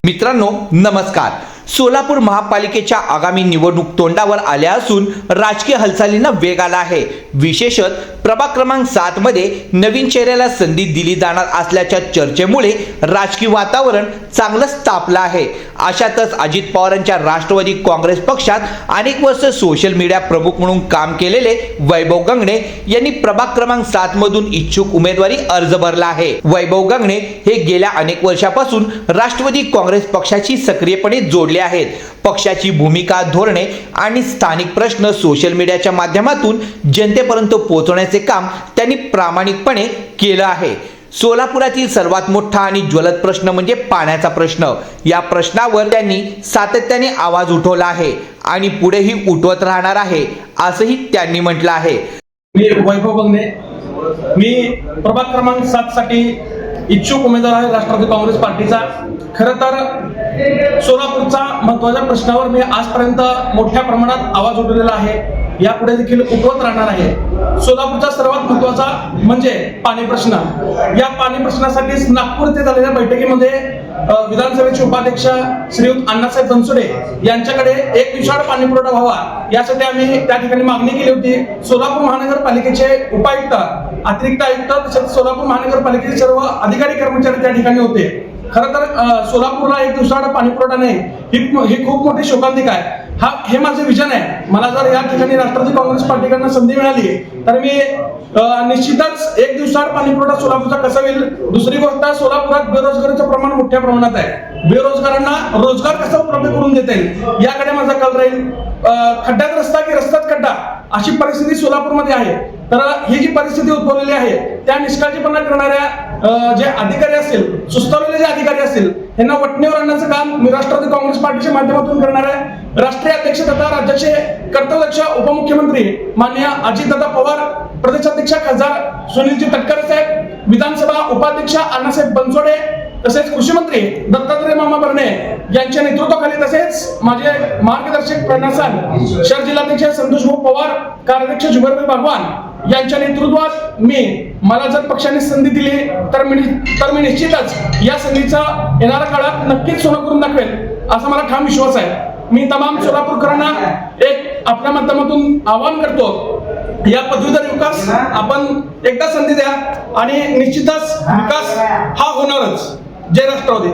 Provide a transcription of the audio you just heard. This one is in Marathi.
मित्रांनो नमस्कार। सोलापूर महापालिकेच्या आगामी निवडणूक तोंडावर आल्या असून राजकीय हालचालींना वेग आला आहे। विशेषतः प्रभाग क्रमांक 7 मध्ये नवीन चेहऱ्याला संधी दिली जाणार असल्याच्या चर्चेमुळे राजकीय वातावरण चांगलंच तापलं आहे। अशातच अजित पवारांच्या राष्ट्रवादी काँग्रेस पक्षात अनेक वर्ष सोशल मीडिया प्रमुख म्हणून काम केलेले वैभव गंगणे यांनी प्रभाग क्रमांक 7 मधून इच्छुक उमेदवारी अर्ज भरला आहे। वैभव गंगणे हे गेल्या अनेक वर्षापासून राष्ट्रवादी काँग्रेस पक्षाशी सक्रियपणे जोडले आहेत। पक्षाची भूमिका, धोरणे आणि स्थानिक प्रश्न सोशल मीडियाच्या माध्यमातून जनतेपर्यंत पोहोचवण्याचे काम त्यांनी प्रामाणिकपणे केलं आहे। सोलापुरातील सर्वात मोठा आणि ज्वलंत प्रश्न म्हणजे पाण्याचा प्रश्न। या प्रश्नावर त्यांनी सातत्याने आवाज उठवला आहे आणि पुढेही उठवत राहणार आहे असंही त्यांनी म्हटलं आहे। मी वैभव गंगणे, मी प्रभाग क्रमांक 7 साठी इच्छुक उमेदवार आहे राष्ट्रवादी काँग्रेस पार्टीचा। खरं तर सोलापूरचा महत्त्वाच्या प्रश्नावर मी आजपर्यंत मोठ्या प्रमाणात आवाज उठवलेला आहे, यापुढे देखील उठवत राहणार आहे। सोलापूरचा सर्वात महत्त्वाचा म्हणजे पाणी प्रश्न। या पाणी प्रश्नासाठीच नागपूर येथे झालेल्या बैठकीमध्ये विधानसभेचे उपाध्यक्ष श्रीयुत अण्णासाहेब बनसोडे यांच्याकडे एक दिवसाआड पाणी पुरवठा व्हावा यासाठी आम्ही त्या ठिकाणी मागणी केली होती। सोलापूर महानगरपालिकेचे उपायुक्त, अतिरिक्त आयुक्त तसेच सोलापूर महानगरपालिकेचे सर्व अधिकारी कर्मचारी त्या ठिकाणी होते। खरं तर सोलापूरला एक दिवसाआड पाणी पुरवठा नाही ही खूप मोठी शोकांतिका आहे। हे माझे विजन आहे। मला जर या ठिकाणी राष्ट्रवादी काँग्रेस पार्टीकडून संधी मिळाली तर मी निश्चितच एक दिवसाआड पाणी पुरवठा सोलापूरचा कसा होईल। दुसरी गोष्ट, सोलापुरात बेरोजगारीचं प्रमाण मोठ्या प्रमाणात आहे। बेरोजगारांना रोजगार कसा उपलब्ध करून देता येईल याकडे माझा कल राहील। खड्ड्यात रस्ता की रस्त्यात खड्डा अशी परिस्थिती सोलापूरमध्ये आहे। तर ही जी परिस्थिती उद्भवलेली आहे त्या निष्काळजीपणा करणाऱ्या जे अधिकारी असतील, सुस्तावलेले जे अधिकारी असतील, यांना वटणीवर आणण्याचं काम मी राष्ट्रवादी काँग्रेस पार्टीच्या माध्यमातून करणार आहे। राष्ट्रीय अध्यक्ष तथा राज्याचे कर्तव्यदक्ष उपमुख्यमंत्री माननीय अजितदादा पवार, प्रदेशाध्यक्ष खासदार सुनीलजी तटकरे साहेब, विधानसभा उपाध्यक्ष अण्णासाहेब बनसोडे तसेच कृषी मंत्री दत्तात्रय मामा भरणे यांच्या नेतृत्वाखाली, तसेच माझे मार्गदर्शक प्रणासन शहर जिल्हाध्यक्ष संतोष भाऊ पवार, कार्याध्यक्ष जुबेरभाई भगवान यांच्या नेतृत्वात मला जर पक्षाने संधी दिली तर मी निश्चितच या संधीचा येणाऱ्या काळात नक्कीच सोनं करून दाखवेल असा मला ठाम विश्वास आहे। मी तमाम सोलापूरकरांना एक आपल्या माध्यमातून आवाहन करतो, या पदवीधर विकास आपण एकदा संधी द्या आणि निश्चितच विकास हा होणारच। जय राष्ट्रवादी।